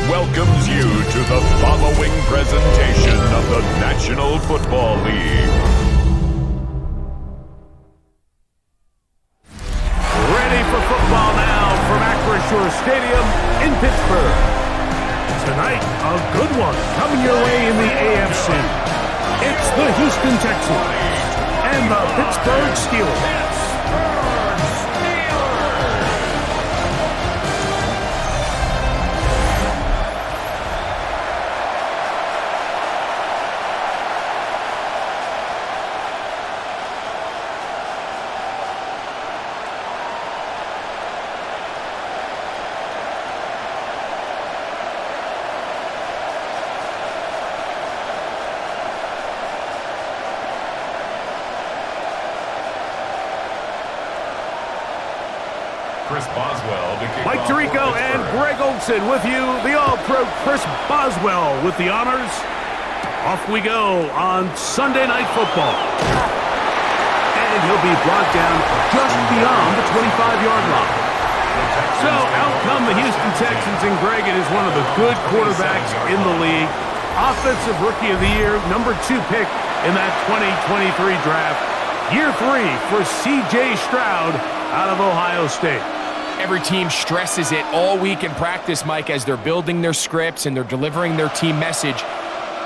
welcomes you to the following presentation of the National Football League. Ready for football now from Acrisure Stadium in Pittsburgh. Tonight, a good one coming your way in the AFC. It's the Houston Texans and the Pittsburgh Steelers. Mike Tirico and Greg Olson with you. The All-Pro Chris Boswell with the honors. Off we go on Sunday Night Football. And he'll be brought down just beyond the 25-yard line. So out come the Houston Texans, and Greg, it is one of the good quarterbacks in the league. Offensive Rookie of the Year, number 2 pick in that 2023 draft. Year 3 for C.J. Stroud out of Ohio State. Every team stresses it all week in practice, Mike, as they're building their scripts and they're delivering their team message.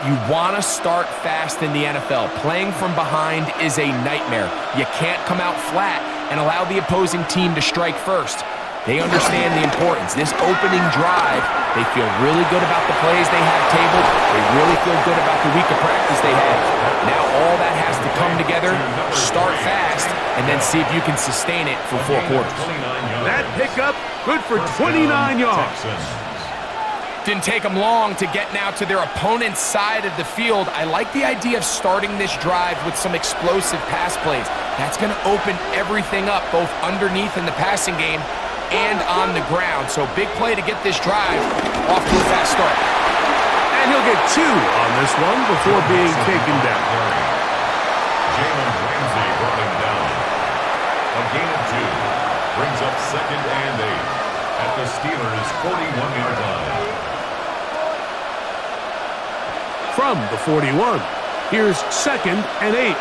You want to start fast in the NFL. Playing from behind is a nightmare. You can't come out flat and allow the opposing team to strike first. They understand the importance. This opening drive, they feel really good about the plays they have tabled. They really feel good about the week of practice they had. Now all that has to come together, start fast, and then see if you can sustain it for 4 quarters. That pickup, good for 29 yards. Didn't take them long to get now to their opponent's side of the field. I like the idea of starting this drive with some explosive pass plays. That's going to open everything up, both underneath in the passing game and on the ground. So big play to get this drive off to a fast start. And he'll get 2 on this one before being taken down. Jalen Ramsey brought him down. A gain of 2 brings up 2nd and 8 at the Steelers' 41-yard line. From the 41, here's 2nd and 8.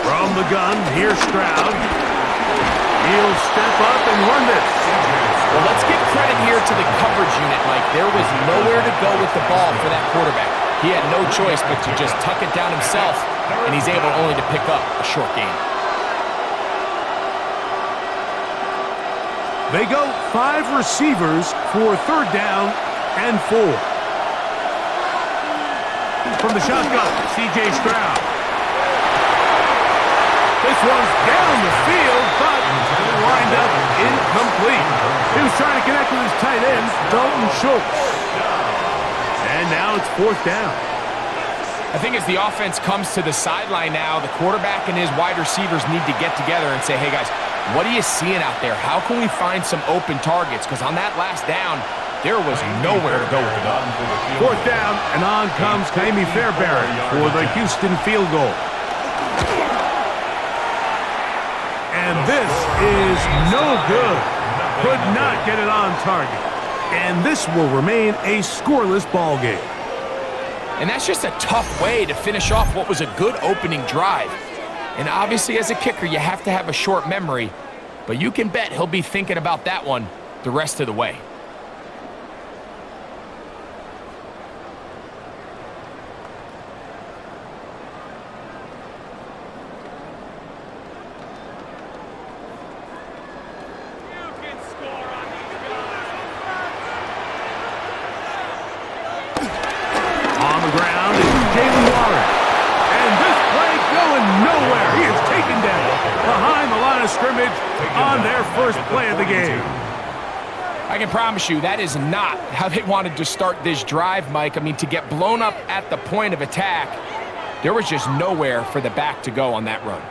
From the gun, here's Stroud. He'll step up and run this. Well, let's give credit here to the coverage unit, Mike. There was nowhere to go with the ball for that quarterback. He had no choice but to just tuck it down himself, and he's able only to pick up a short gain. They go 5 receivers for 3rd down and 4. From the shotgun, C.J. Stroud. This one's down the field, but it'll wind up incomplete. He was trying to connect with his tight end, Dalton Schultz. And now it's 4th down. I think as the offense comes to the sideline now, the quarterback and his wide receivers need to get together and say, hey guys, what are you seeing out there? How can we find some open targets? Because on that last down, there was nowhere to go with the ball. 4th down, and on comes Kaimi Fairbairn for the Houston field goal. And this is no good. Could not get it on target. And this will remain a scoreless ball game. And that's just a tough way to finish off what was a good opening drive. And obviously as a kicker, you have to have a short memory, but you can bet he'll be thinking about that one the rest of the way. Scrimmage on their first play of the game. I can promise you that is not how they wanted to start this drive, Mike. I mean, to get blown up at the point of attack, there was just nowhere for the back to go on that run.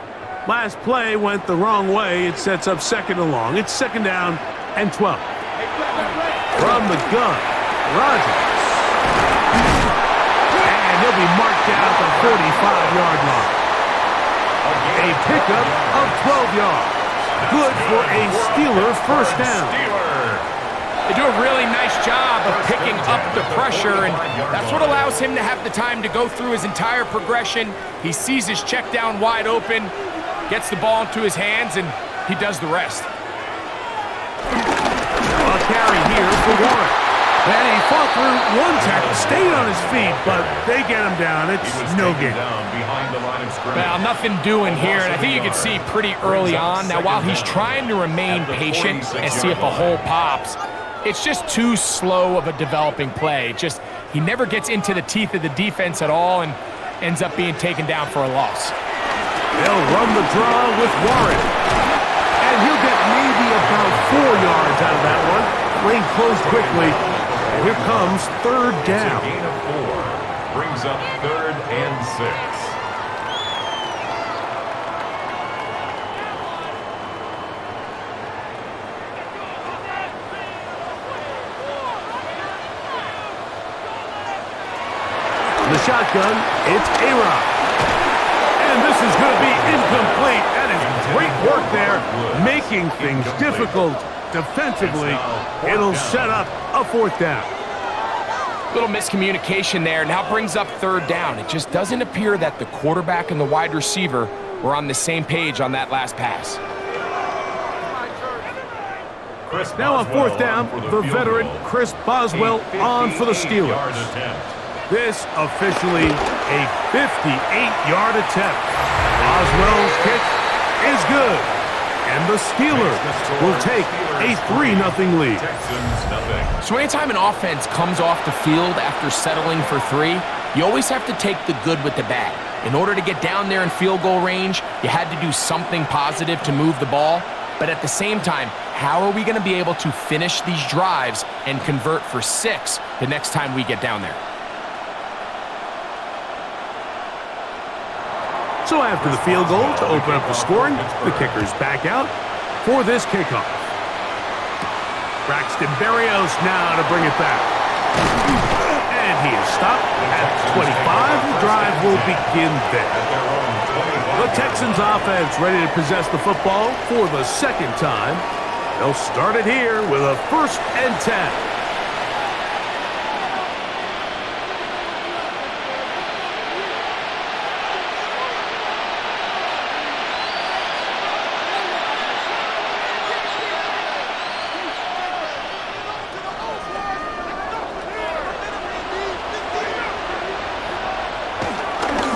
Last play went the wrong way. It sets up 2nd and long. It's 2nd down and 12. From the gun, Rodgers. And he'll be marked down at the 45-yard line. A pickup of 12 yards. Good for a Steeler first down. They do a really nice job of picking up the pressure, and that's what allows him to have the time to go through his entire progression. He sees his check down wide open, gets the ball into his hands, and he does the rest. A carry here for Warren. And he fought through one tackle, stayed on his feet, but they get him down. It's no gain. Well, nothing doing here, and I think you can see pretty early on. Now, while he's trying to remain patient and see if a hole pops, it's just too slow of a developing play. He never gets into the teeth of the defense at all and ends up being taken down for a loss. They'll run the draw with Warren. And he'll get maybe about 4 yards out of that one. Lane closed quickly. And here comes third down. Gain of 4 brings up 3rd and 6. The shotgun, it's A-Rod. And this is going to be incomplete. That is great work there, making things difficult defensively. It'll set up a 4th down. Little miscommunication there. Now brings up 3rd down. It just doesn't appear that the quarterback and the wide receiver were on the same page on that last pass. Now on 4th down, the veteran Chris Boswell on for the Steelers. This officially a 58-yard attempt. Boswell's kick is good. And the Steelers will take a 3-0 lead. So anytime an offense comes off the field after settling for 3, you always have to take the good with the bad. In order to get down there in field goal range, you had to do something positive to move the ball. But at the same time, how are we going to be able to finish these drives and convert for 6 the next time we get down there? So after the field goal to open up the scoring, the kicker's back out for this kickoff. Braxton Berrios now to bring it back. And he is stopped at 25. The drive will begin there. The Texans offense ready to possess the football for the 2nd time. They'll start it here with a 1st and 10.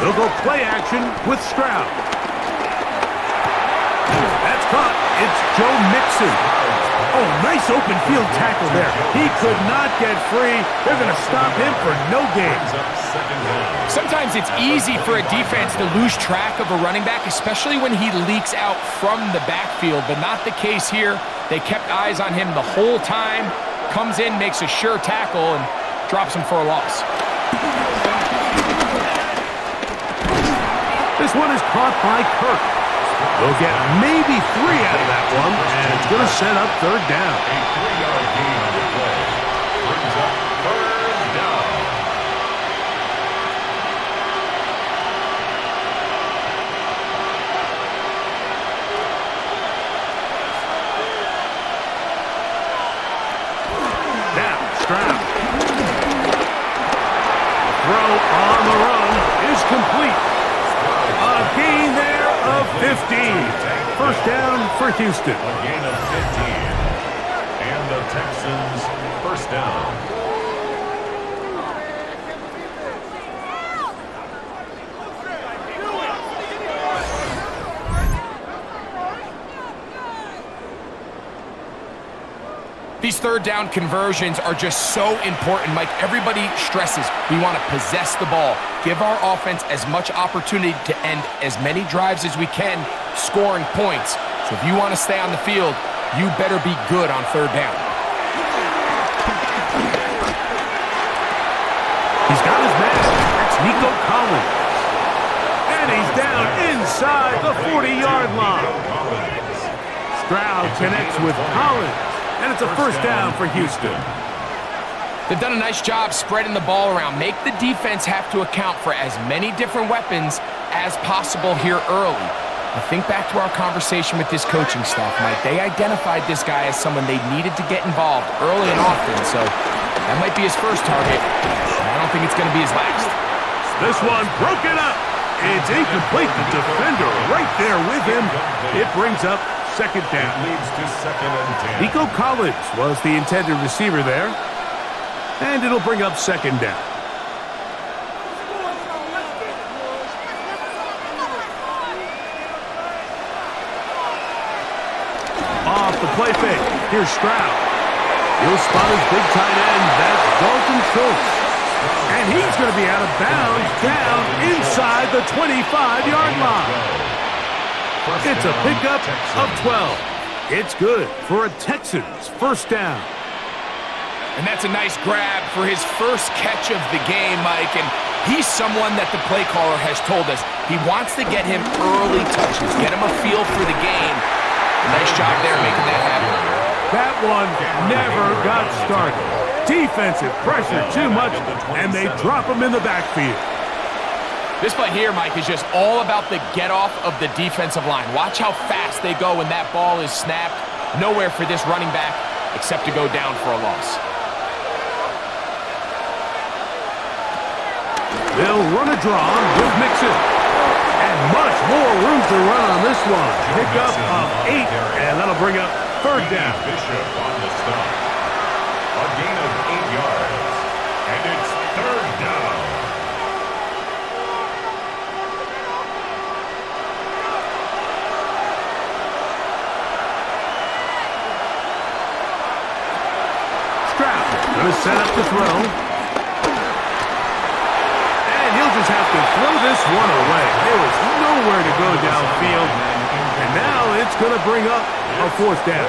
They'll go play action with Stroud. That's caught. It's Joe Mixon. Oh, nice open field tackle there. He could not get free. They're going to stop him for no gain. Sometimes it's easy for a defense to lose track of a running back, especially when he leaks out from the backfield, but not the case here. They kept eyes on him the whole time. Comes in, makes a sure tackle, and drops him for a loss. This one is caught by Kirk. They'll get maybe 3 out of that one, and it's going to set up 3rd down. A 3-yard gain on the play brings up 3rd down. Now, Stroud. The throw on the run is complete. A gain there of 15. 1st down for Houston. A gain of 15. And the Texans 1st down. These 3rd down conversions are just so important, Mike. Everybody stresses we want to possess the ball, give our offense as much opportunity to end as many drives as we can, scoring points. So if you want to stay on the field, you better be good on 3rd down. He's got his man. That's Nico Collins. And he's down inside the 40-yard line. Stroud connects with Collins. And it's a 1st down for Houston. They've done a nice job spreading the ball around. Make the defense have to account for as many different weapons as possible here early. think back to our conversation with this coaching staff, Mike. They identified this guy as someone they needed to get involved early and often, so that might be his first target. I don't think it's going to be his last. This one broken up. It's incomplete. The defender right there with him. It brings up second down. Leads to second and 10. Nico Collins was the intended receiver there. And it'll bring up second down. Off the play fake. Here's Stroud. He'll spot his big tight end. That's Dalton Schultz. And he's going to be out of bounds down inside the 25-yard line. It's a pickup of 12. It's good for a Texans first down. And that's a nice grab for his first catch of the game, Mike. And he's someone that the play caller has told us he wants to get him early touches, get him a feel for the game. Nice job there making that happen. That one never got started. Defensive pressure too much, and they drop him in the backfield. This play here, Mike, is just all about the get-off of the defensive line. Watch how fast they go when that ball is snapped. Nowhere for this running back except to go down for a loss. They'll run a draw with Mixon. And much more room to run on this one. Pickup of 8, and that'll bring up third down. Bishop on the stop. A gain of 8 yards. And it's third down. Stroud going to set up the throw. Just have to throw this one away. There was nowhere to go downfield, and now it's going to bring up a fourth down.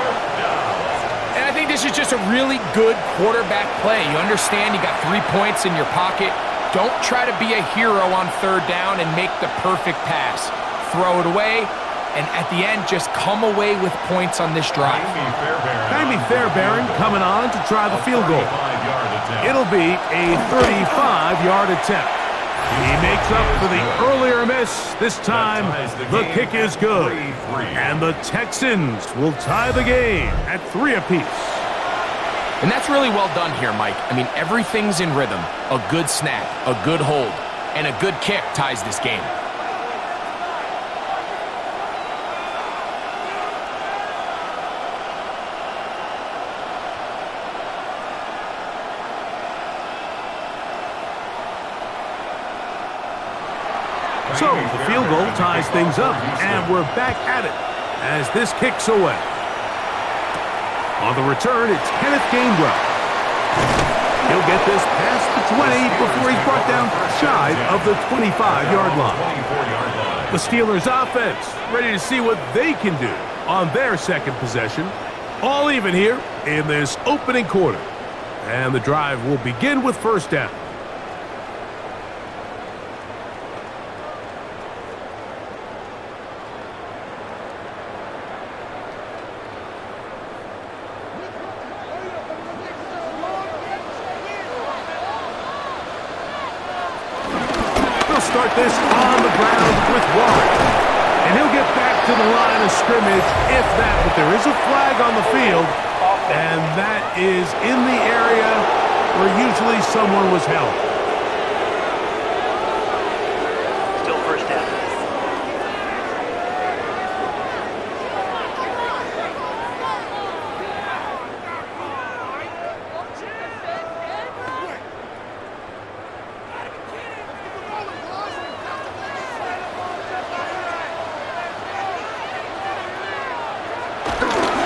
And I think this is just a really good quarterback play. You understand you got 3 points in your pocket. Don't try to be a hero on third down and make the perfect pass. Throw it away, and at the end, just come away with points on this drive. Jaime Fairbairn coming on to try the field goal. It'll be a 35-yard attempt. He makes up for the earlier miss. This time, the kick is good. And the Texans will tie the game at 3 apiece. And that's really well done here, Mike. I mean, everything's in rhythm. A good snap, a good hold, and a good kick ties this game. So the field goal ties things up, and we're back at it as this kicks away. On the return, it's Kenneth Gainwell. He'll get this past the 20 before he's brought down shy of the 25-yard line. The Steelers offense ready to see what they can do on their second possession. All even here in this opening quarter. And the drive will begin with first down. Start this on the ground with Waller. And he'll get back to the line of scrimmage, if that. But there is a flag on the field, and that is in the area where usually someone was held. Still first down.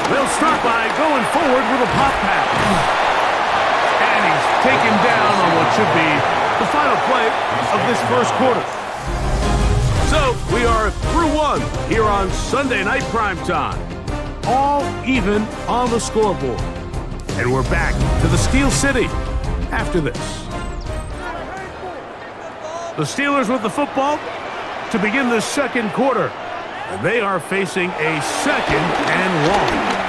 They'll start by going forward with a pop pass. And he's taken down on what should be the final play of this first quarter. So we are through one here on Sunday Night Primetime. All even on the scoreboard. And we're back to the Steel City after this. The Steelers with the football to begin the second quarter. And they are facing a second and long.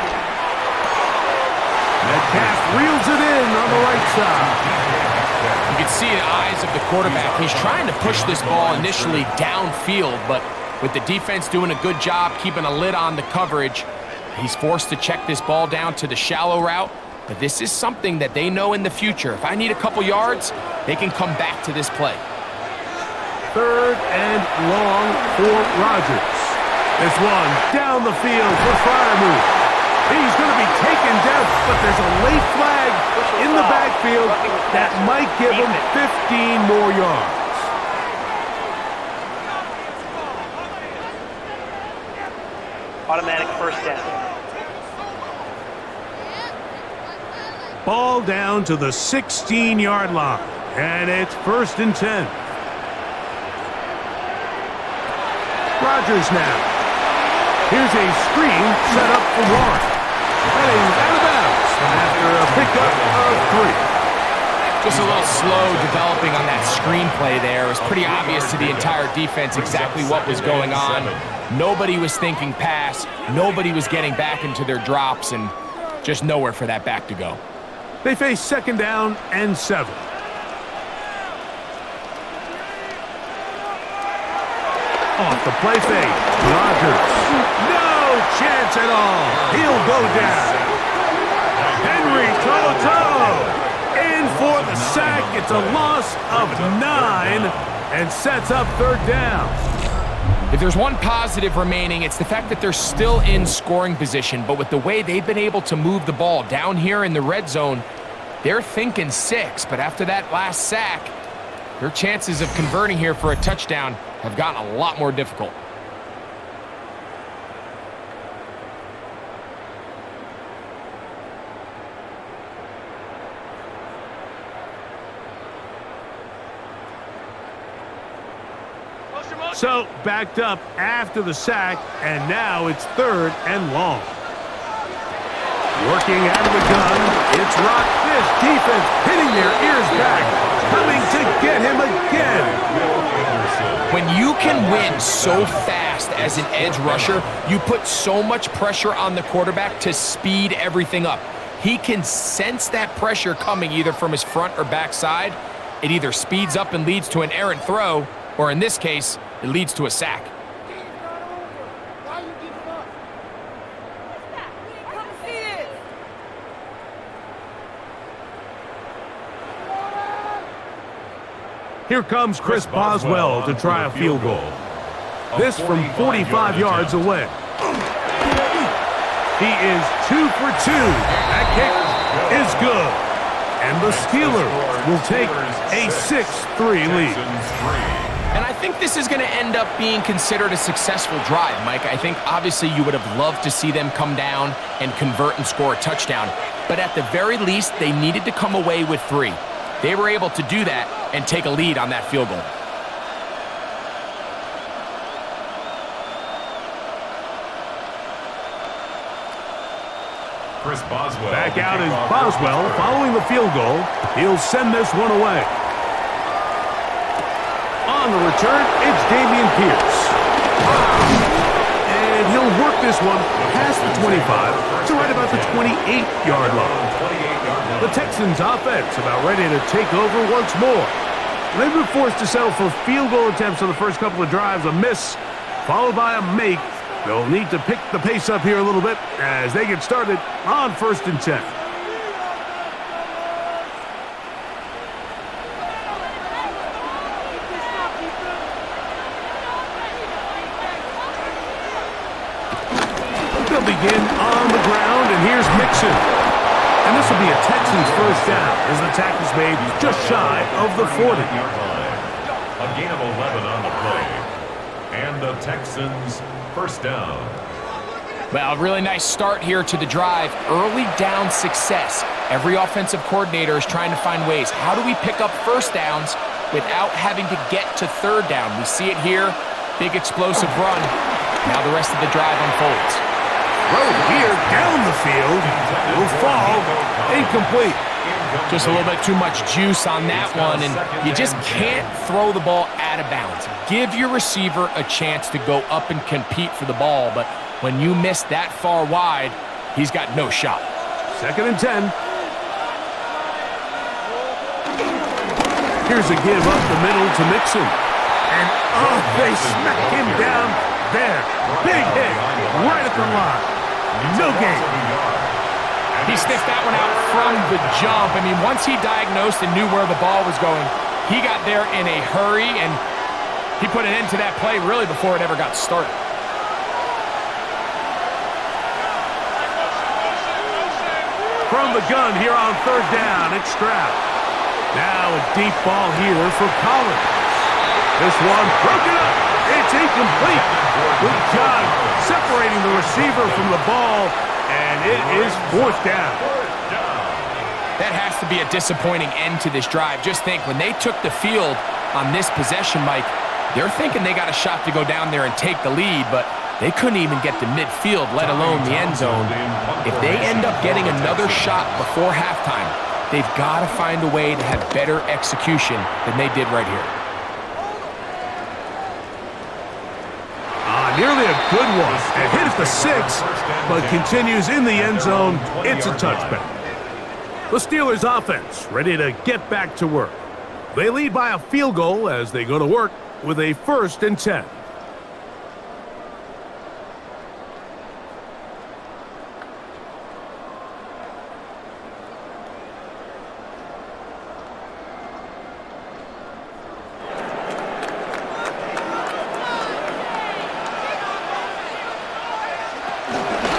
Metcalf reels it in on the right side. You can see the eyes of the quarterback. He's trying to push this ball initially downfield, but With the defense doing a good job keeping a lid on the coverage, he's forced to check this ball down to the shallow route. But this is something that they know in the future. If I need a couple yards, they can come back to this play. 3rd and long for Rodgers. This one down the field for Freiermuth. He's going to be taken down, but there's a late flag in the backfield that might give him 15 more yards. Automatic first down. Ball down to the 16-yard line, and it's 1st and 10. Rodgers now. Here's a screen set up for Warren. Heading out of bounds after a pickup of 3. Just a little slow developing on that screenplay there. It was pretty obvious to the entire defense exactly what was going on. Nobody was thinking pass. Nobody was getting back into their drops, and just nowhere for that back to go. They face 2nd down and 7. Off the play fake. Rodgers. No chance at all. He'll go down. Henry toe-to-toe. In for the sack. It's a loss of 9 and sets up 3rd down. If there's one positive remaining, it's the fact that they're still in scoring position. But with the way they've been able to move the ball down here in the red zone, they're thinking 6. But after that last sack, their chances of converting here for a touchdown have gotten a lot more difficult. So, backed up after the sack, and now it's 3rd and long. Working out of the gun, it's Rock. This defense hitting their ears back, coming to get him again. When you can win so fast as an edge rusher, you put so much pressure on the quarterback to speed everything up. He can sense that pressure coming either from his front or back side. It either speeds up and leads to an errant throw, or in this case, it leads to a sack. Here comes Chris Boswell to try a field goal. This from 45 yards away. He is 2 for 2. That kick is good. And the Steelers will take a 6-3 lead. And I think this is going to end up being considered a successful drive, Mike. I think obviously you would have loved to see them come down and convert and score a touchdown. But at the very least, they needed to come away with 3. They were able to do that and take a lead on that field goal. Chris Boswell. Back out is Boswell following the field goal. He'll send this one away. On the return, it's Dameon Pierce. And he'll work this one past the 25 to right about the 28-yard line. The Texans offense about ready to take over once more. They've been forced to settle for field goal attempts on the first couple of drives. A miss, followed by a make. They'll need to pick the pace up here a little bit as they get started on 1st and 10. They'll begin on the ground, and here's Mixon. And this will be a Texans first down as the tackle's made just shy of the 40. A gain of 11 on the play. And the Texans first down. Well, a really nice start here to the drive. Early down success. Every offensive coordinator is trying to find ways. How do we pick up first downs without having to get to 3rd down? We see it here. Big explosive run. Now the rest of the drive unfolds. Throw here down the field. Will fall. Incomplete. Just a little bit too much juice on that one, and you just can't throw the ball out of bounds. Give your receiver a chance to go up and compete for the ball, but when you miss that far wide, he's got no shot. 2nd and 10. Here's a give up the middle to Mixon. And, oh, they smack him down there. Big hit right at the line. No gain. He sniffed that one out from the jump. I mean, once he diagnosed and knew where the ball was going, he got there in a hurry, and he put an end to that play really before it ever got started. From the gun here on third down, it's Stroud. Now a deep ball here for Collins. This one broken up. It's incomplete. Good job separating the receiver from the ball, and it is fourth down. That has to be a disappointing end to this drive. Just think, when they took the field on this possession, Mike, they're thinking they got a shot to go down there and take the lead, but they couldn't even get to midfield, let alone the end zone. If they end up getting another shot before halftime, they've got to find a way to have better execution than they did right here. Nearly a good one. It hit at the 6, but continues in the end zone. It's a touchback. The Steelers offense ready to get back to work. They lead by a field goal as they go to work with a 1st and 10.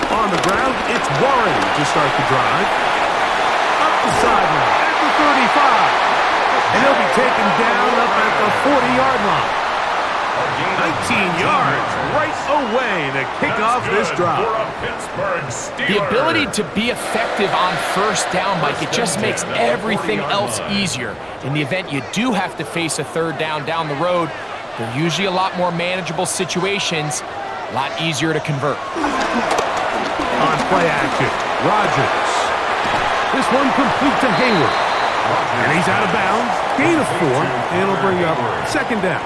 On the ground, it's Warren to start the drive. Up the sideline at the 35. And he'll be taken down up at the 40-yard line. 19 yards right away to kick off this drive. The ability to be effective on first down, Mike, it just makes everything else easier. In the event you do have to face a third down the road, they're usually a lot more manageable situations, a lot easier to convert. On play action, Rodgers. This one complete to Hayward. And he's out of bounds. Gain of 4, and it'll bring up 2nd down.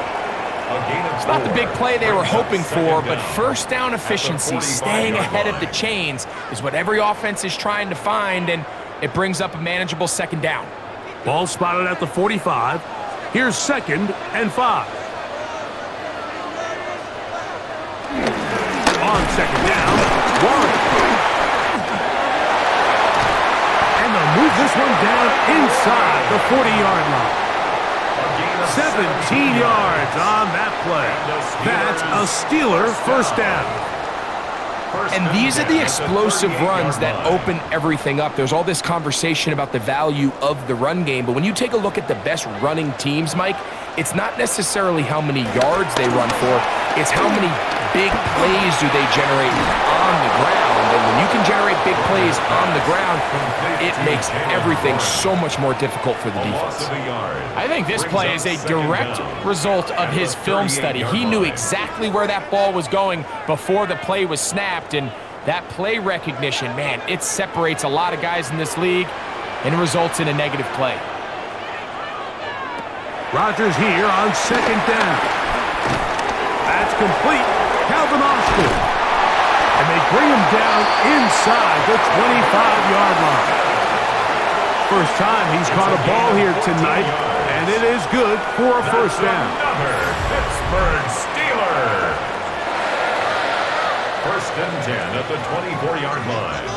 It's not the big play they were hoping for, but first down efficiency, staying ahead of the chains, is what every offense is trying to find, and it brings up a manageable 2nd down. Ball spotted at the 45. Here's 2nd and 5. On 2nd down, Warren. And they'll move this one down inside the 40-yard line. 17 yards on that play. That's a Steeler 1st down. And these are the explosive runs that open everything up. There's all this conversation about the value of the run game, but when you take a look at the best running teams, Mike, it's not necessarily how many yards they run for, it's how many big plays do they generate on the ground. And when you can generate big plays on the ground, it makes everything so much more difficult for the defense. I think this play is a direct result of his film study. He knew exactly where that ball was going before the play was snapped, and that play recognition, man, it separates a lot of guys in this league and results in a negative play. Rodgers here on 2nd down. That's complete. Calvin Austin. And they bring him down inside the 25-yard line. First time he's caught a ball here tonight, and it is good for a 1st down. Pittsburgh Steelers. 1st and 10 at the 24-yard line.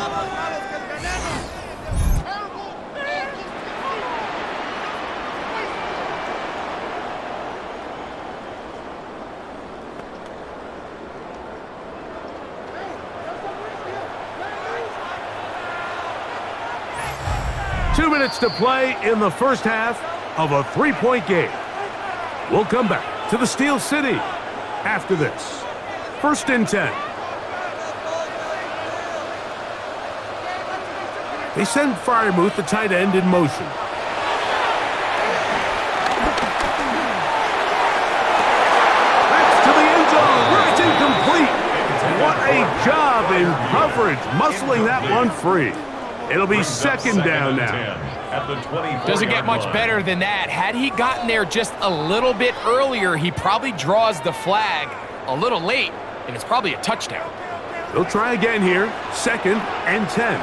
Two minutes to play in the first half of a 3-point game. We'll come back to the Steel City after this. 1st and 10. They send Freiermuth, the tight end, in motion. That's to the end zone, where it's incomplete. What a job in coverage, muscling that one free. It'll be 2nd down now. Doesn't get much better than that. Had he gotten there just a little bit earlier, he probably draws the flag a little late, and it's probably a touchdown. They'll try again here. 2nd and 10.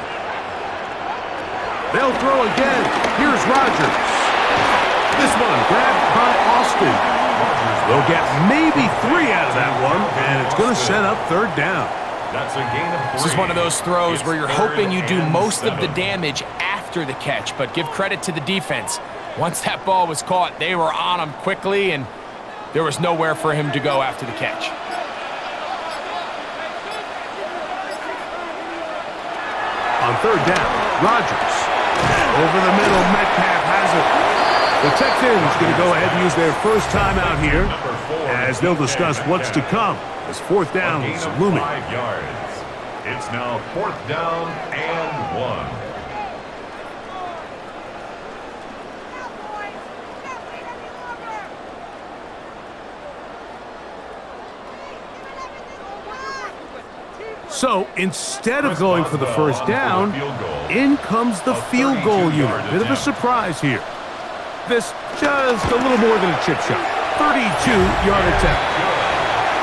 They'll throw again. Here's Rodgers. This one grabbed by Austin. They'll get maybe 3 out of that one, and it's going to set up third down. That's a gain of 3. This is one of those throws where you're hoping you do most of the damage after the catch, but give credit to the defense. Once that ball was caught, they were on him quickly, and there was nowhere for him to go after the catch. On third down, Rodgers. Over the middle, Metcalf has it. The Texans going to go ahead and use their first time out here as they'll discuss what's to come as fourth down is looming. 5 yards. It's now 4th down and 1. So instead of going for the first down, in comes the field goal unit. Bit of a surprise here. This just a little more than a chip shot. 32-yard attempt.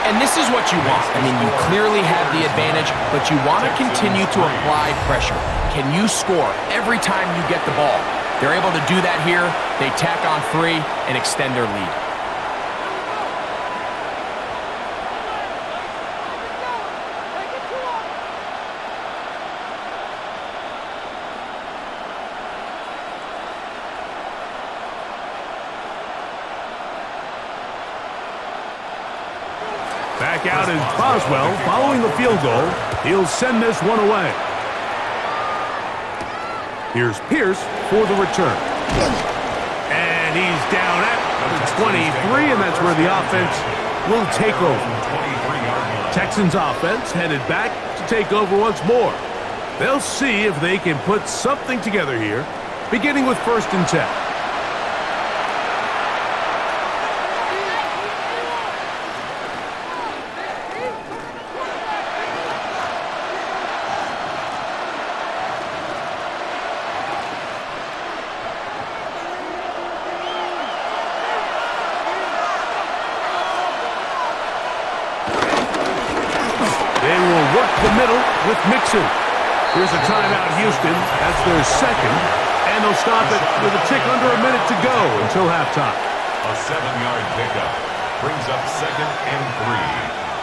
And this is what you want. I mean, you clearly have the advantage, but you want to continue to apply pressure. Can you score every time you get the ball? They're able to do that here. They tack on 3 and extend their lead. Back out is Boswell following the field goal. He'll send this one away. Here's Pierce for the return. And he's down at the 23, and that's where the offense will take over. Texans offense headed back to take over once more. They'll see if they can put something together here, beginning with 1st and 10. The middle with Mixon. Here's a timeout, Houston. That's their second. And they'll stop it with a tick under a minute to go until halftime. A 7-yard pickup brings up 2nd and 3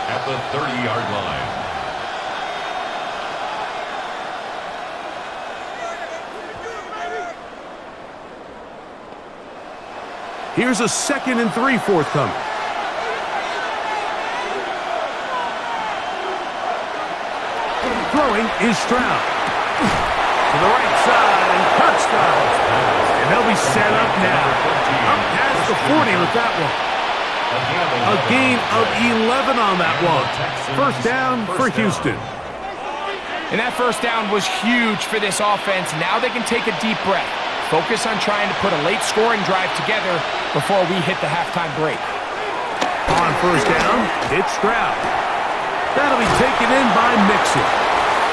at the 30-yard line. Here's a 2nd and 3 forthcoming. Throwing is Stroud. To the right side, and Kirk Stroud. And they'll be set up now. Up past the 40 with that one. A gain of 11 on that one. First down for Houston. And that first down was huge for this offense. Now they can take a deep breath. Focus on trying to put a late scoring drive together before we hit the halftime break. On first down, it's Stroud. That'll be taken in by Mixon.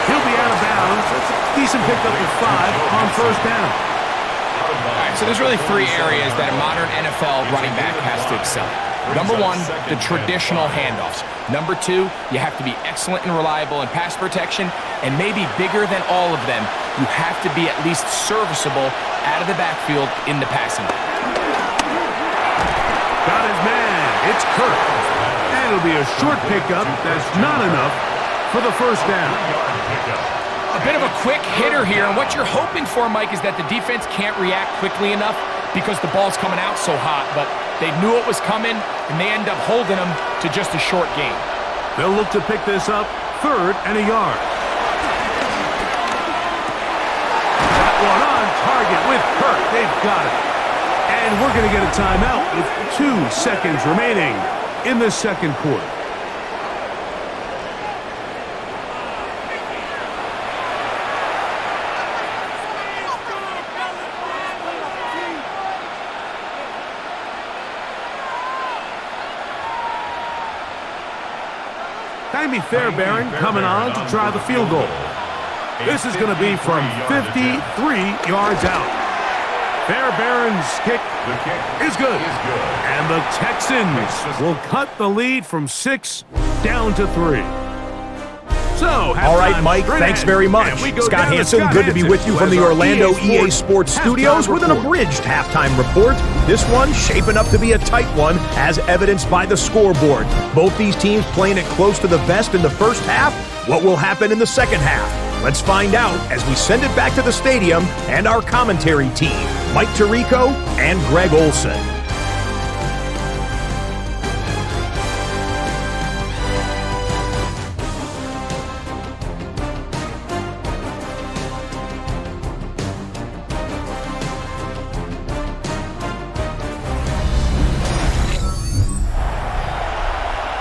He'll be out of bounds. That's a decent pickup of 5 on first down. All right, so there's really 3 areas that a modern NFL running back has to excel. Number 1, the traditional handoffs. Number 2, you have to be excellent and reliable in pass protection. And maybe bigger than all of them, you have to be at least serviceable out of the backfield in the passing game. Got his man. It's Kirk. And it'll be a short pickup. That's not enough for the first down. A bit of a quick hitter here, and what you're hoping for, Mike, is that the defense can't react quickly enough because the ball's coming out so hot, but they knew it was coming, and they end up holding them to just a short gain. They'll look to pick this up 3rd and a yard. That one on target with Kirk. They've got it. And we're going to get a timeout with 2 seconds remaining in the second quarter. Jamie Fairbairn coming on to try the field goal. This is going to be from 53 yards out. Fairbairn's kick is good. And the Texans will cut the lead from 6 down to 3. All right, Mike, thanks very much. Scott Hansen, good to be with you from the Orlando EA Sports Studios with an abridged halftime report. This one shaping up to be a tight one, as evidenced by the scoreboard. Both these teams playing it close to the vest in the first half. What will happen in the second half? Let's find out as we send it back to the stadium and our commentary team, Mike Tirico and Greg Olson.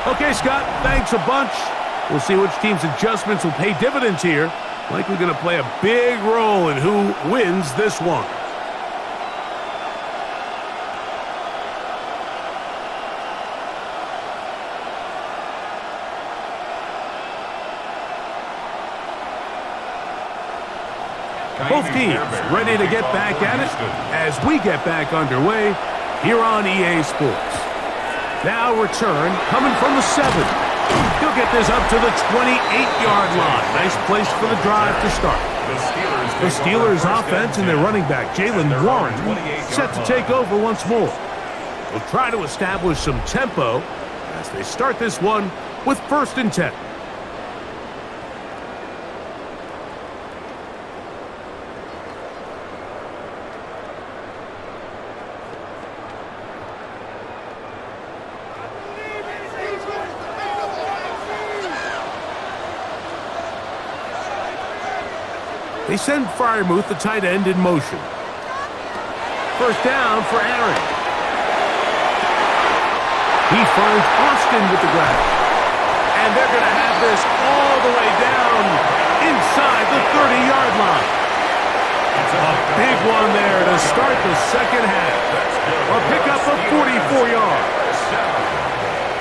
Okay, Scott, thanks a bunch. We'll see which team's adjustments will pay dividends here. Likely going to play a big role in who wins this one. Both teams ready to get back at it as we get back underway here on EA Sports. Now return coming from the 7. He'll get this up to the 28-yard line. Nice place for the drive to start. The Steelers offense and their running back, Jalen Warren, set to take over once more. They'll try to establish some tempo as they start this one with 1st and 10. They send Freiermuth, the tight end, in motion. 1st down for Aaron. He finds Austin with the grab. And they're going to have this all the way down inside the 30-yard line. A big one there to start the second half. A pickup of 44 yards.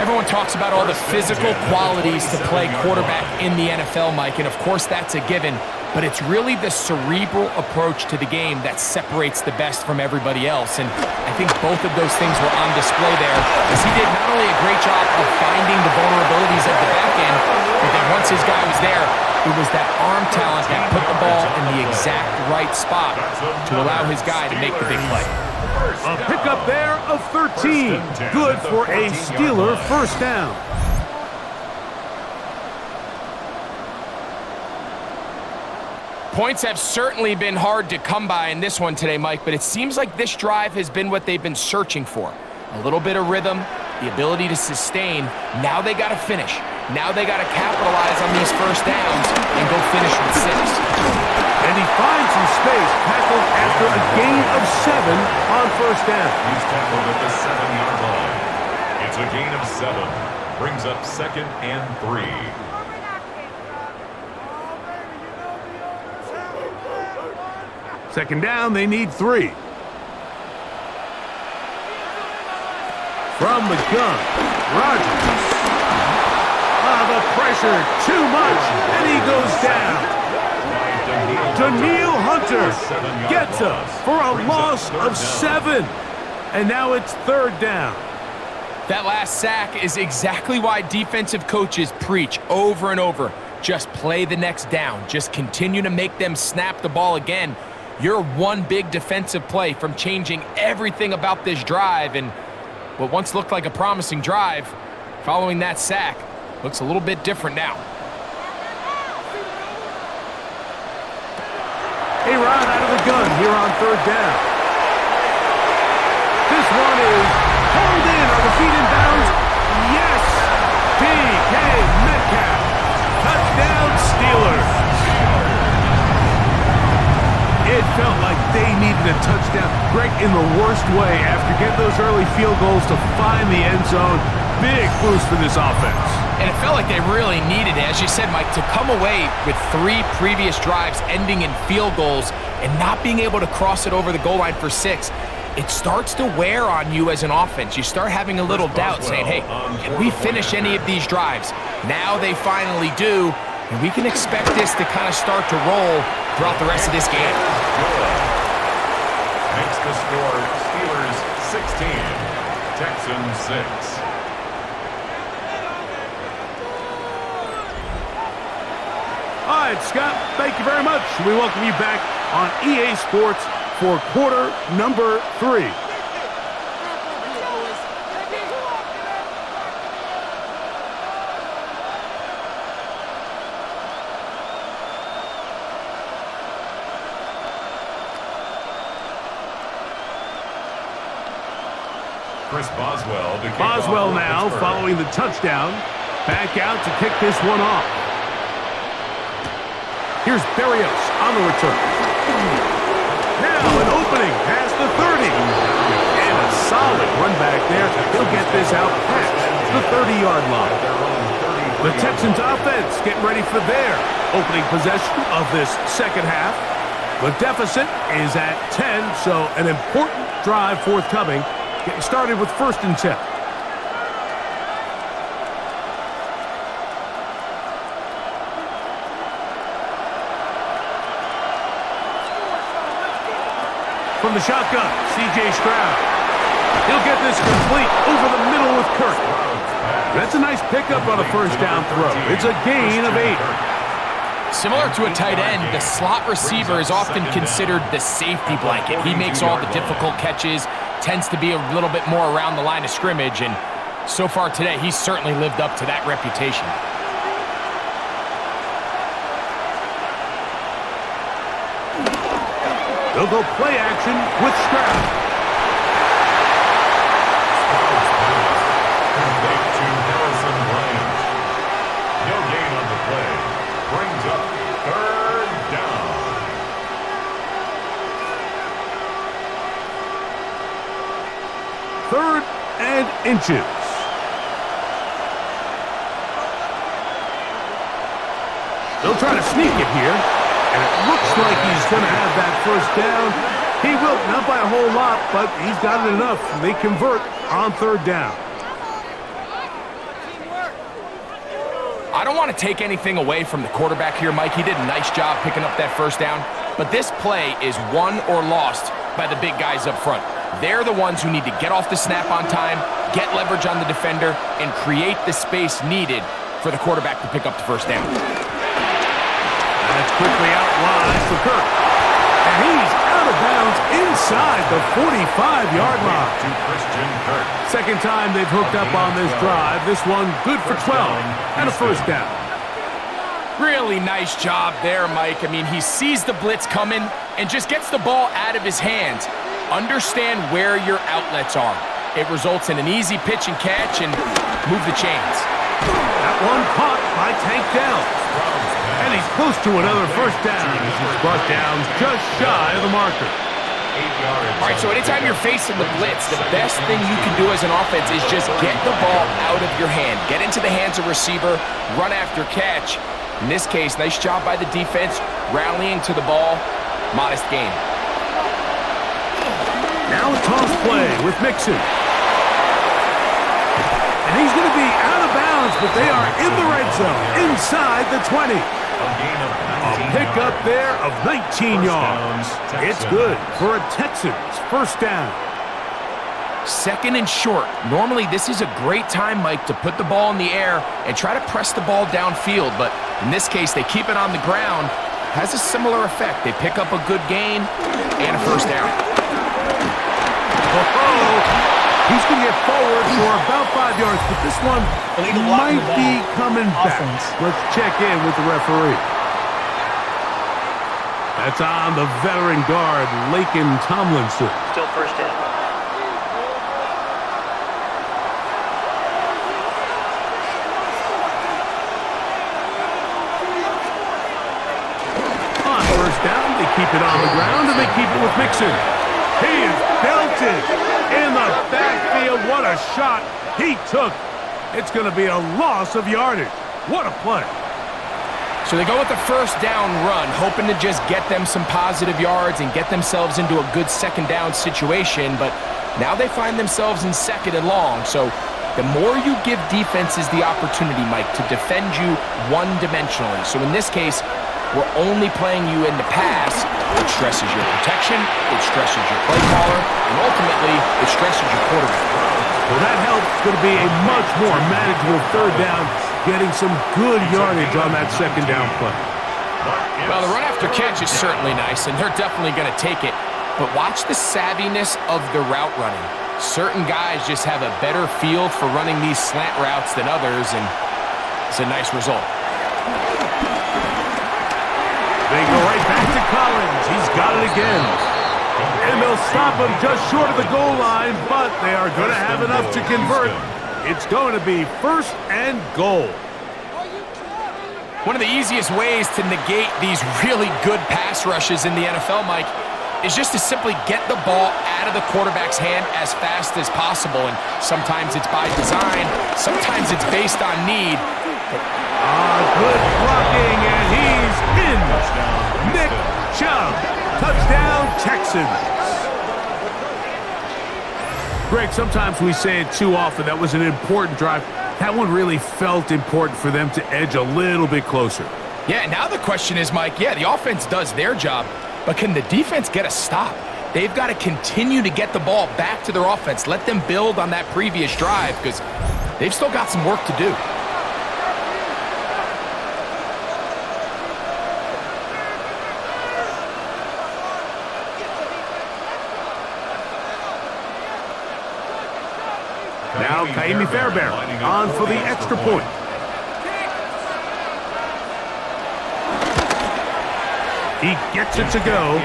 Everyone talks about all the physical qualities to play quarterback in the NFL, Mike, and of course that's a given. But it's really the cerebral approach to the game that separates the best from everybody else. And I think both of those things were on display there, as he did not only a great job of finding the vulnerabilities at the back end, but then once his guy was there, it was that arm talent that put the ball in the exact right spot to allow his guy to make the big play. A pickup there of 13. Good for a Steeler 1st down. Points have certainly been hard to come by in this one today, Mike, but it seems like this drive has been what they've been searching for. A little bit of rhythm, the ability to sustain. Now they got to finish. Now they got to capitalize on these 1st downs and go finish with 6. And he finds some space, tackled after a gain of 7 on 1st down. He's tackled at the 7-yard line. It's a gain of 7. Brings up 2nd and 3. 2nd down, they need 3. From the gun, Rodgers. The pressure, too much, and he goes down. Daniil Hunter gets up for a loss of 7. And now it's 3rd down. That last sack is exactly why defensive coaches preach over and over. Just play the next down. Just continue to make them snap the ball again. You're one big defensive play from changing everything about this drive, and what once looked like a promising drive, following that sack, looks a little bit different now. A-Rod out of the gun here on 3rd down. This one is hauled in on the feet in bounds. Yes! DK Metcalf. Touchdown Steelers. It felt like they needed a touchdown, Greg, in the worst way after getting those early field goals to find the end zone. Big boost for this offense. And it felt like they really needed it, as you said, Mike, to come away with 3 previous drives ending in field goals and not being able to cross it over the goal line for 6. It starts to wear on you as an offense. You start having a little doubt, saying, hey, can we finish any of these drives? Now they finally do, and we can expect this to kind of start to roll throughout the rest of this game. Makes the score Steelers 16, Texans 6. right, Scott, thank you very much. We welcome you back on EA Sports for quarter number 3. Chris Boswell to kick Boswell off now, Pittsburgh. following the touchdown, back out to kick this one off. Here's Berrios on the return. Now an opening past the 30. And a solid run back there. He'll get this out past the 30-yard line. The Texans offense getting ready for their opening possession of this second half. The deficit is at 10, so an important drive forthcoming. Getting started with 1st and 10. From the shotgun, C.J. Stroud. He'll get this complete over the middle with Kirk. That's a nice pickup on a first down throw. It's a gain of 8. Similar to a tight end, the slot receiver is often considered the safety blanket. He makes all the difficult catches, tends to be a little bit more around the line of scrimmage, and so far today, he's certainly lived up to that reputation. They'll go play action with Stroud. Complete to Harrison Bryant. No gain on the play. Brings up 3rd down. 3rd and inches. They'll try to sneak it here. And it looks like he's going to have that first down. He will, not by a whole lot, but he's got it enough. They convert on 3rd down. I don't want to take anything away from the quarterback here, Mike. He did a nice job picking up that first down. But this play is won or lost by the big guys up front. They're the ones who need to get off the snap on time, get leverage on the defender, and create the space needed for the quarterback to pick up the first down. That's quickly out wide for Kirk. And he's out of bounds inside the 45-yard line. To Christian Kirk. Second time they've hooked up on this drive. This one good for 12 and a first down. Really nice job there, Mike. I mean, he sees the blitz coming and just gets the ball out of his hands. Understand where your outlets are. It results in an easy pitch and catch and move the chains. That one caught by Tank Dell. And he's close to another first down as he's brought down just shy of the marker. 8 yards. All right, so anytime you're facing the blitz, the best thing you can do as an offense is just get the ball out of your hand. Get into the hands of receiver, run after catch. In this case, nice job by the defense, rallying to the ball. Modest gain. Now a toss play with Mixon. And he's going to be out of bounds, but they are in the red zone, inside the 20. A pickup there of 19 yards. It's good for a Texans first down. 2nd and short. Normally, this is a great time, Mike, to put the ball in the air and try to press the ball downfield. But in this case, they keep it on the ground. Has a similar effect. They pick up a good gain and a first down. He's going to get forward for about 5 yards, but this one might be coming back. Let's check in with the referee. That's on the veteran guard, Laken Tomlinson. Still first down. On first down, they keep it on the ground, and they keep it with Mixon. He is belted in the backfield. What a shot he took. It's going to be a loss of yardage. What a play. So they go with the first down run, hoping to just get them some positive yards and get themselves into a good second down situation, but now they find themselves in 2nd and long. So the more you give defenses the opportunity, Mike, to defend you one-dimensionally. So in this case, we're only playing you in the pass. It stresses your protection, it stresses your play caller, and ultimately, it stresses your quarterback. Well, that helps. It's going to be a much more manageable third down, getting some good yardage on that second down play. Well, the run after catch is certainly nice, and they're definitely going to take it. But watch the savviness of the route running. Certain guys just have a better feel for running these slant routes than others, and it's a nice result. They go right back to Collins. He's got it again. And they'll stop him just short of the goal line, but they are going to have enough to convert. It's going to be 1st and goal. One of the easiest ways to negate these really good pass rushes in the NFL, Mike, is just to simply get the ball out of the quarterback's hand as fast as possible. And sometimes it's by design, sometimes it's based on need. Good blocking, and he's in. Nick Chubb, touchdown Texans. Greg, sometimes we say it too often. That was an important drive. That one really felt important for them to edge a little bit closer. Yeah, now the question is, Mike, the offense does their job, but can the defense get a stop? They've got to continue to get the ball back to their offense. Let them build on that previous drive because they've still got some work to do. Now Kaimi Fairbairn on for the extra point. He gets it to go,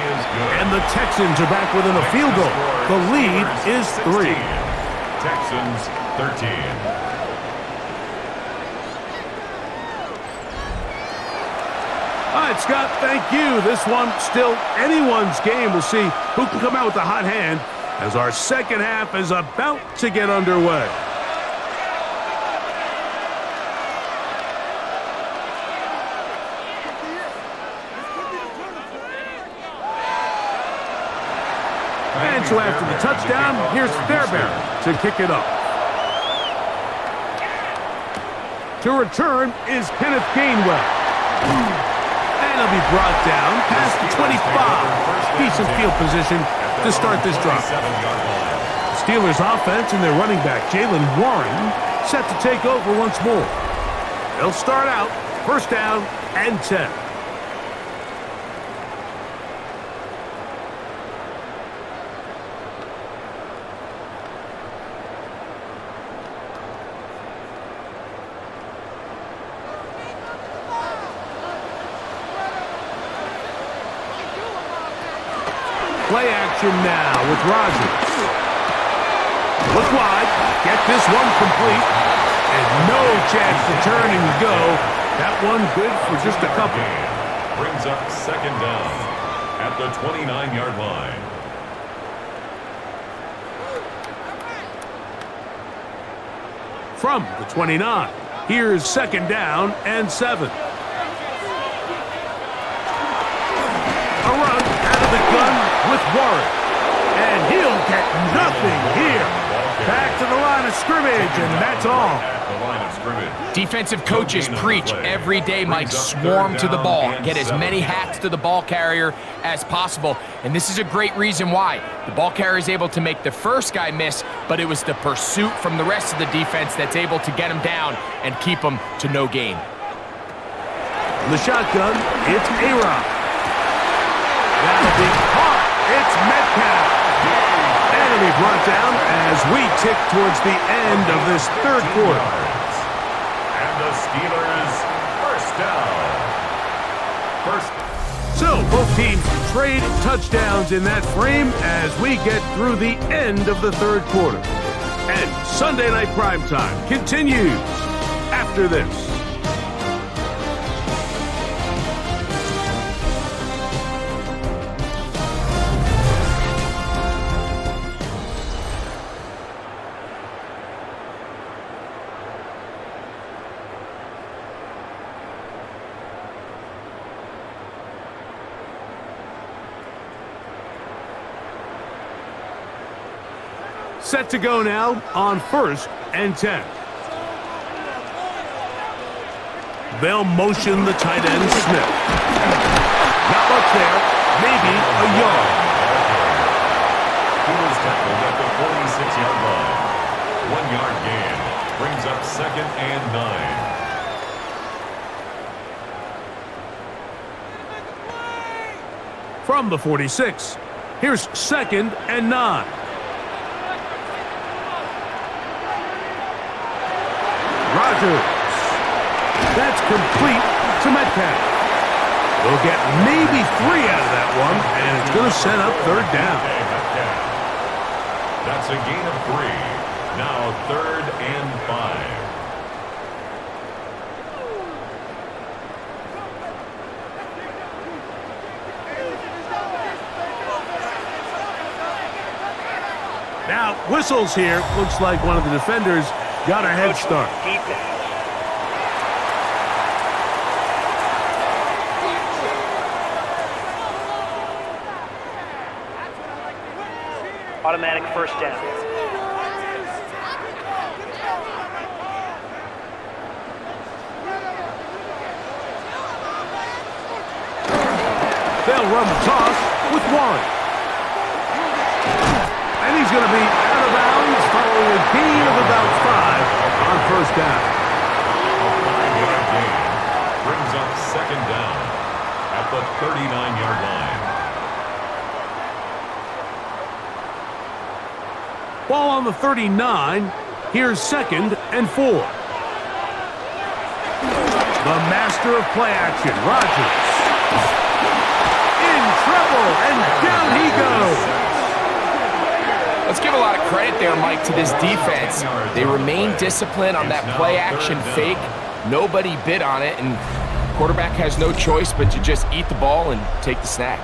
and the Texans are back within a field goal. The lead is 3. Texans 13. All right, Scott, thank you. This one still anyone's game. We'll see who can come out with the hot hand as our second half is about to get underway. And so after the touchdown, here's Fairbairn to kick it up. To return is Kenneth Gainwell. And he'll be brought down past the 25. Decent field position to start this drive. Steelers offense and their running back, Jalen Warren, set to take over once more. They'll start out 1st down and 10. Play action now with Rodgers. Look wide, get this one complete, and no chance to turn and go. That one good for just a couple. Brings up 2nd down at the 29-yard line. From the 29, here's 2nd down and 7. A run out of the gun with Warren, and he'll get nothing here. Back to the line of scrimmage, and that's all. Defensive coaches preach every day, Mike, swarm to the ball. Get as many hats to the ball carrier as possible, and this is a great reason why. The ball carrier is able to make the first guy miss, but it was the pursuit from the rest of the defense that's able to get him down and keep him to no gain. In the shotgun, it's A-Rod. That'll be caught. It's Metcalf. And it'll be brought down as we tick towards the end of this 3rd quarter. And the Steelers 1st down. So both teams trade touchdowns in that frame as we get through the end of the 3rd quarter. And Sunday Night Primetime continues after this. Set to go now on 1st and 10. They'll motion the tight end Smith. Not much there, maybe a yard. He was tackled at the 46-yard line. 1-yard gain brings up 2nd and 9. from the 46. Here's 2nd and 9. Rodgers. That's complete to Metcalf. They'll get maybe 3 out of that one, and it's going to set up 3rd down. That's a gain of 3. Now 3rd and 5. Now, whistles here. Looks like one of the defenders got a head start. Automatic first down. They'll run the toss with 1. And he's going to be out of bounds following a gain of about 5 on 1st down. A 5-yard gain brings up 2nd down at the 39-yard line. Ball on the 39. Here's 2nd and 4. The master of play action, Rodgers. In trouble, and down he goes. Let's give a lot of credit there, Mike, to this defense. They remain disciplined on that play-action fake. Nobody bid on it, and quarterback has no choice but to just eat the ball and take the snack.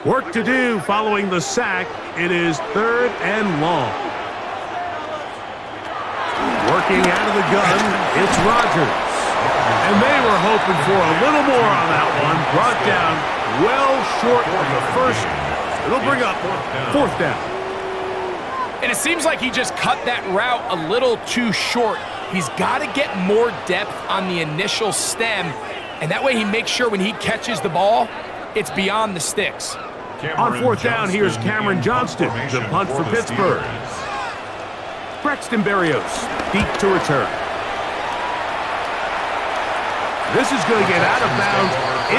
Work to do following the sack. It is 3rd and long. Working out of the gun, it's Rodgers. And they were hoping for a little more on that one. Brought down well short of the first. It'll bring up 4th down. And it seems like he just cut that route a little too short. He's got to get more depth on the initial stem, and that way he makes sure when he catches the ball, it's beyond the sticks. On 4th down, here's Cameron Johnston, the punt for Pittsburgh. Braxton Berrios, deep to return. This is going to get out of bounds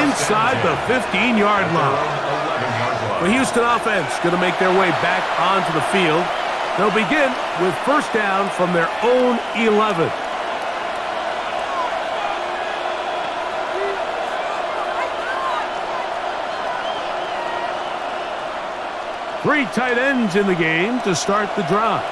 inside the 15-yard line. The Houston offense going to make their way back onto the field. They'll begin with 1st down from their own 11. Three tight ends in the game to start the drive.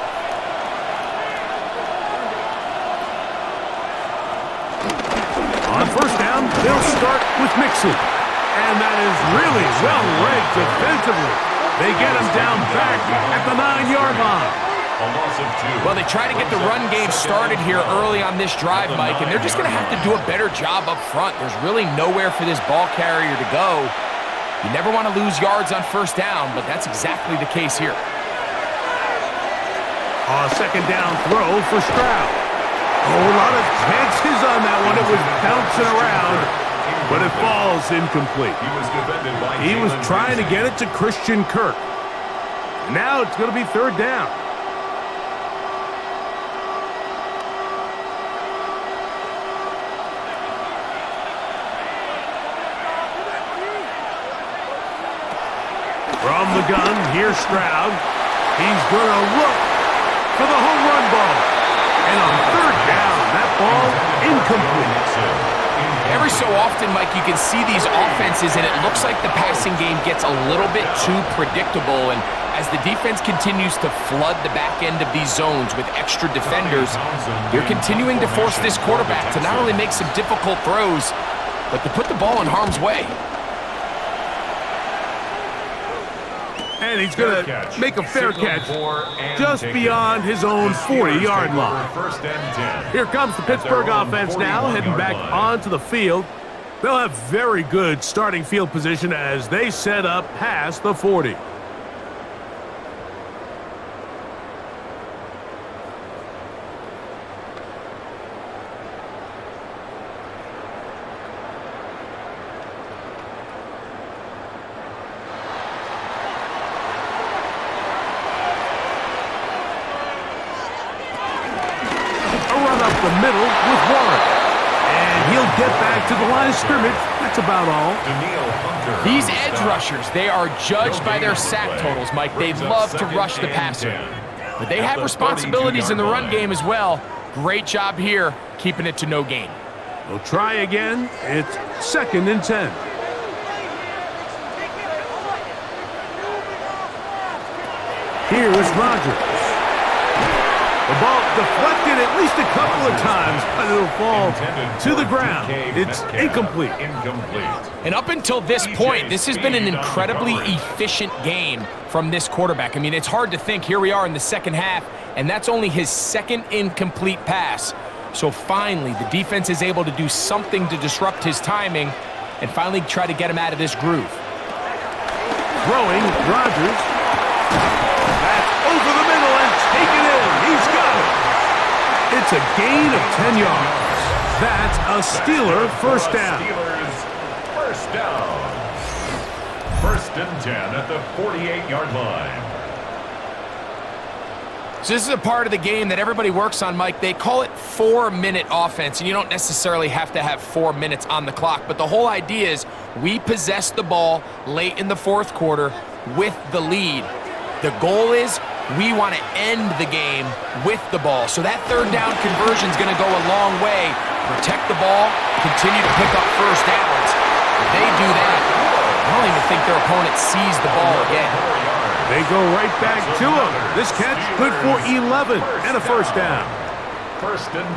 On 1st down, they'll start with Mixon. And that is really well read defensively. They get him down back at the 9-yard line. Well, they try to get the run game started here early on this drive, Mike, and they're just going to have to do a better job up front. There's really nowhere for this ball carrier to go. You never want to lose yards on 1st down, but that's exactly the case here. A 2nd down throw for Stroud. Oh, a lot of chances on that one. It was bouncing around, but it falls incomplete. He was trying to get it to Christian Kirk. Now it's going to be 3rd down. From the gun, here's Stroud. He's going to look for the home run ball. And on 3rd down, that ball incomplete. Every so often, Mike, you can see these offenses, and it looks like the passing game gets a little bit too predictable. And as the defense continues to flood the back end of these zones with extra defenders, they're continuing to force this quarterback to not only make some difficult throws, but to put the ball in harm's way. And he's going to make a fair catch just beyond his own 40-yard line. Here comes the Pittsburgh offense now, heading back onto the field. They'll have very good starting field position as they set up past the 40. the middle with Warren. And he'll get back to the line of scrimmage. That's about all. These edge rushers, they are judged by their sack totals, Mike. They love to rush the passer. But they have responsibilities in the run game as well. Great job here, keeping it to no gain. We'll try again. It's 2nd and 10. Here is Rodgers. The ball deflected at least a couple of times, but it'll fall to the ground. It's incomplete. And up until this point, this has been an incredibly efficient game from this quarterback. I mean, it's hard to think. Here we are in the second half, and that's only his 2nd incomplete pass. So finally, the defense is able to do something to disrupt his timing and finally try to get him out of this groove. Throwing, Rodgers. That's over the middle and taken in. He's got it. It's a gain of 10 yards. That's a Steeler first down. Steelers first down. 1st and 10 at the 48-yard line. So this is a part of the game that everybody works on, Mike. They call it 4-minute offense, and you don't necessarily have to have 4 minutes on the clock. But the whole idea is we possess the ball late in the 4th quarter with the lead. The goal is we want to end the game with the ball. So that 3rd down conversion is going to go a long way. Protect the ball, continue to pick up first downs. If they do that, I don't even think their opponent sees the ball again. They go right back to him. This catch good for 11 and a first down.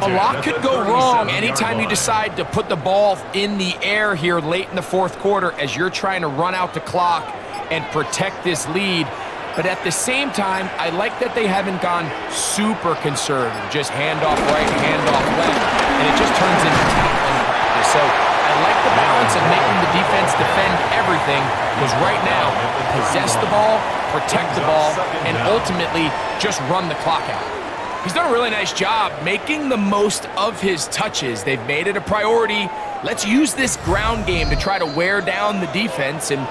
A lot could go wrong anytime you decide to put the ball in the air here late in the 4th quarter as you're trying to run out the clock and protect this lead. But at the same time, I like that they haven't gone super conservative. Just handoff right, handoff left, and it just turns into tackling practice. So I like the balance of making the defense defend everything, because right now, possess the ball, protect the ball, and ultimately just run the clock out. He's done a really nice job making the most of his touches. They've made it a priority. Let's use this ground game to try to wear down the defense, and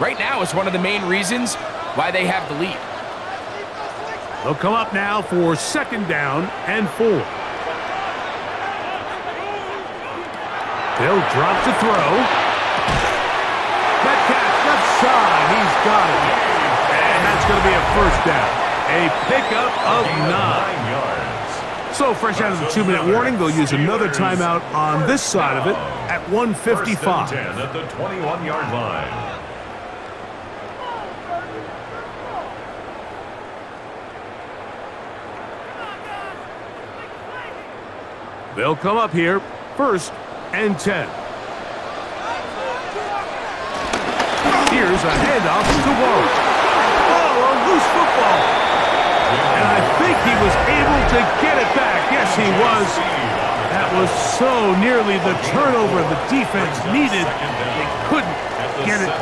right now it's one of the main reasons why they have the lead. They'll come up now for 2nd down and 4. They'll drop to throw. Metcalf left side, he's got it. And that's going to be a first down. A pickup of 9 yards. So fresh out of the 2-minute warning, they'll use another timeout on this side of it at 1:55. 1st and 10 at the 21-yard line. They'll come up here, 1st and 10. Here's a handoff to Warren. Oh, a loose football. And I think he was able to get it back. Yes, he was. That was so nearly the turnover the defense needed. They couldn't get it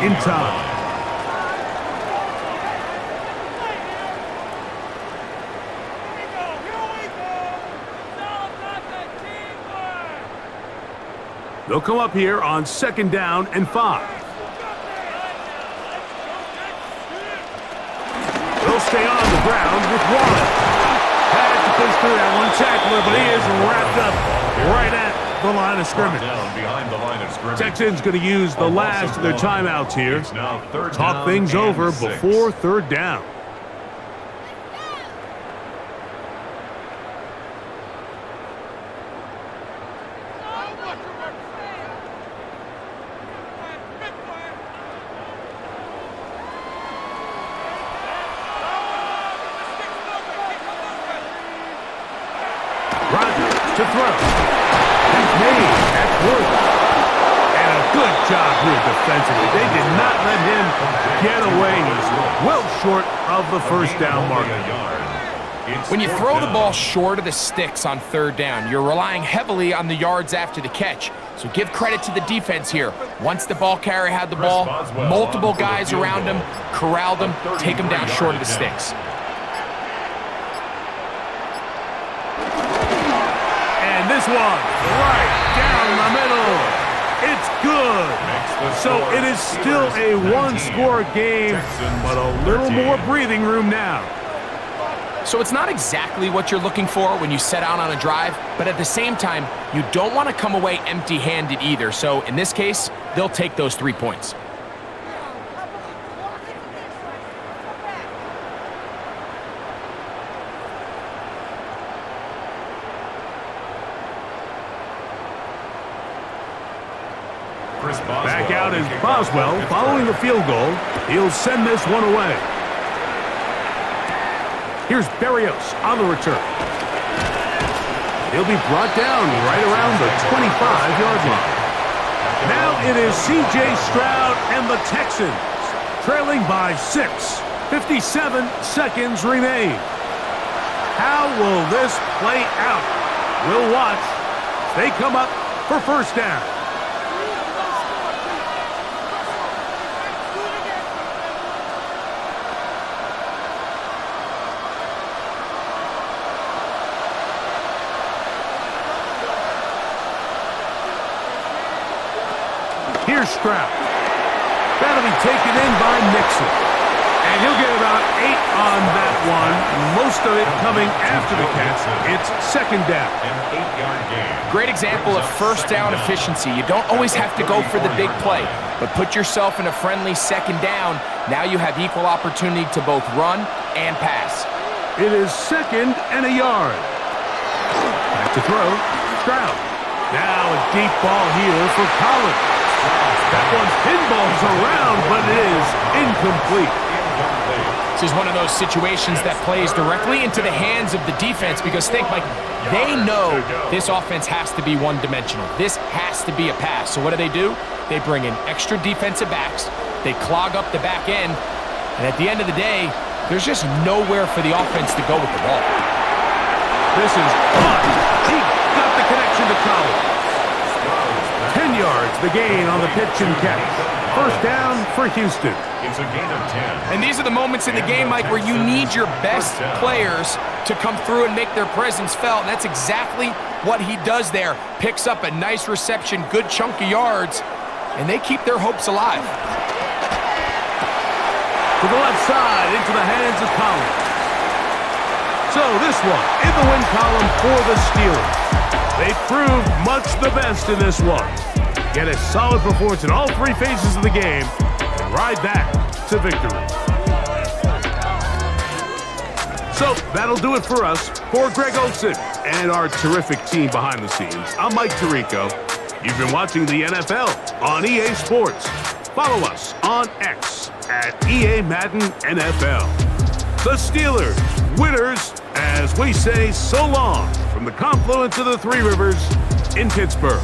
in time. They'll come up here on 2nd down and 5. They'll stay on the ground with Warren. Had to push through that one tackler, but he is wrapped up right at the line of scrimmage. Texans going to use the last of their timeouts here. Talk things over before 3rd down. To throw. That's made. That's worth. And a good job here defensively. They did not let him get away. He's well short of the first down marker. When you throw the ball short of the sticks on 3rd down, you're relying heavily on the yards after the catch. So give credit to the defense here. Once the ball carrier had the ball, multiple guys around him, corralled him, take him down short of the sticks. This one, right down the middle. It's good. So it is still a 1-score game, but a little more breathing room now. So it's not exactly what you're looking for when you set out on a drive, but at the same time, you don't want to come away empty-handed either. So in this case, they'll take those 3 points. Back out is Boswell following the field goal. He'll send this one away. Here's Berrios on the return. He'll be brought down right around the 25-yard line. Now it is C.J. Stroud and the Texans, trailing by 6. 57 seconds remain. How will this play out? We'll watch. They come up for first down. Here's Stroud. That'll be taken in by Nixon. And he'll get about 8 on that one. Most of it coming after the catch. It's second down. An 8-yard gain. Great example of first down efficiency. You don't always have to go for the big play, but put yourself in a friendly second down. Now you have equal opportunity to both run and pass. It is second and a yard. Back to throw. Stroud. Now a deep ball here for Collins. That one pinballs around, but it is incomplete. This is one of those situations that plays directly into the hands of the defense because think, Mike, they know this offense has to be one-dimensional. This has to be a pass. So what do? They bring in extra defensive backs. They clog up the back end. And at the end of the day, there's just nowhere for the offense to go with the ball. This is caught. He got the connection to Collins. 10 yards, the gain on the pitch and catch. First down for Houston. It's a gain of 10. And these are the moments in the game, Mike, where you need your best players to come through and make their presence felt. And that's exactly what he does there. Picks up a nice reception, good chunk of yards, and they keep their hopes alive. To the left side, into the hands of Collins. So this one in the win column for the Steelers. They proved much the best in this one. Get a solid performance in all 3 phases of the game and ride that to victory. So that'll do it for us. For Greg Olson and our terrific team behind the scenes, I'm Mike Tirico. You've been watching the NFL on EA Sports. Follow us on X at EA Madden NFL. The Steelers, winners, as we say so long from the confluence of the 3 rivers in Pittsburgh.